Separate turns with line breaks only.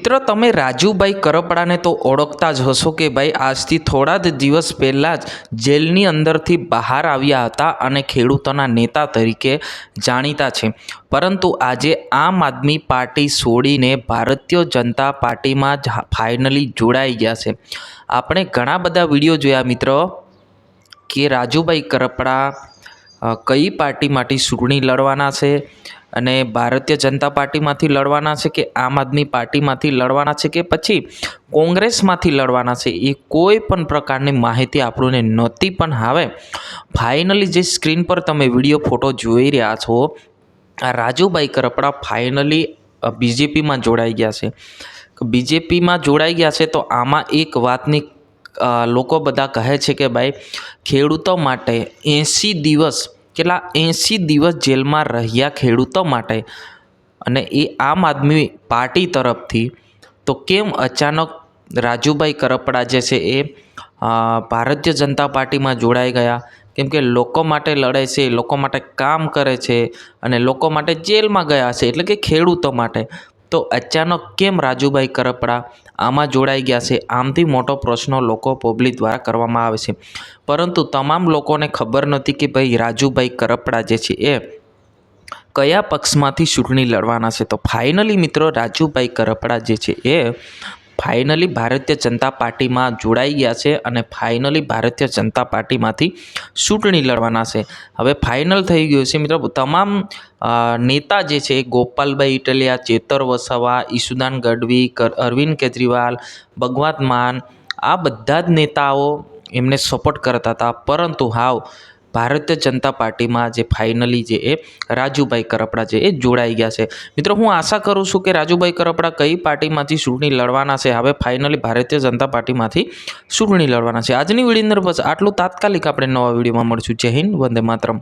मित्र तमे राजूभाई करपड़ा ने तो ओळखता ज हशो कि भाई आजथी थोड़ा ज दिवस पहला ज जेलनी अंदरथी बहार आव्या हता अने खेडूतोना नेता तरीके जाणीता छे। परंतु आजे आम आदमी पार्टी छोड़ीने भारतीय जनता पार्टी में फाइनली जोड़ाई गया छे। आपणे घणा बधा विडियो जोया मित्र कि राजूभाई करपड़ा कई पार्टी मांथी चूंटणी लड़वाना छे अने भारतीय जनता पार्टी मांथी लड़वाना छे कि आम आदमी पार्टी मांथी लड़वाना छे कि पछी कोंग्रेस मांथी लड़वाना छे, ए कोई पण प्रकारनी माहिती आपणे नहोती। पण हवे फाइनली जे स्क्रीन पर तमे विडियो फोटो जोई रह्या छो, आ राजूभाई करपड़ा फाइनली बीजेपी में जोड़ाई गया छे। बीजेपी में जोड़ाई गया छे तो आमां एक वातनी लोको बधा कहे छे कि भाई खेडूतो माटे 80 दिवस केटला 80 दिवस जेल में रह्या खेडूतो माटे अने ए आम आदमी पार्टी तरफथी तो केम अचानक राजूभाई करपड़ा जे छे ए भारतीय जनता पार्टी में जोड़ाई गया? केम के लोको माटे लड़े छे, लोको माटे काम करे छे अने लोको माटे जेल में गया छे, एटले के खेडूतो माटे तो अचानक केम राजूभाई करपड़ा आमां जोड़ाई गया छे? आमथी मोटो प्रश्न लोको पब्लिक द्वारा करवामां आवे छे। परंतु तमाम लोकोने खबर नथी कि भाई राजूभाई करपड़ा जे छे ए कया पक्षमांथी चूंटणी लड़वाना छे। तो फाइनली मित्रों राजूभाई करपड़ा जे छे ए फाइनली भारतीय जनता पार्टी में जोड़ाई गया है और फाइनली भारतीय जनता पार्टी में चूंटणी लड़वाना है। हवे फाइनल थई गयुं छे मित्रों। तमाम नेता जे छे गोपालभाई इटलिया, चेतर वसावा, ईशुदान गढ़वी, अरविंद केजरीवाल, भगवंत मान आ बधा ज नेताओ एमने सपोर्ट करता था। परंतु हाव भारतीय जनता पार्टी में जे फाइनली जे ए राजूभाई करपड़ा जे ए जोड़ाई गया है। मित्रों हूँ आशा करूँ छूँ कि राजूभाई करपड़ा कई पार्टी में चूंटणी लड़वाना है। हवे फाइनली भारतीय जनता पार्टी में चूंटणी लड़वाना है। आजनी विडियो अंदर बस आटलू। तात्कालिक आपणे नवा विडियो में मळीशुं। जय हिंद, वंदे मातरम।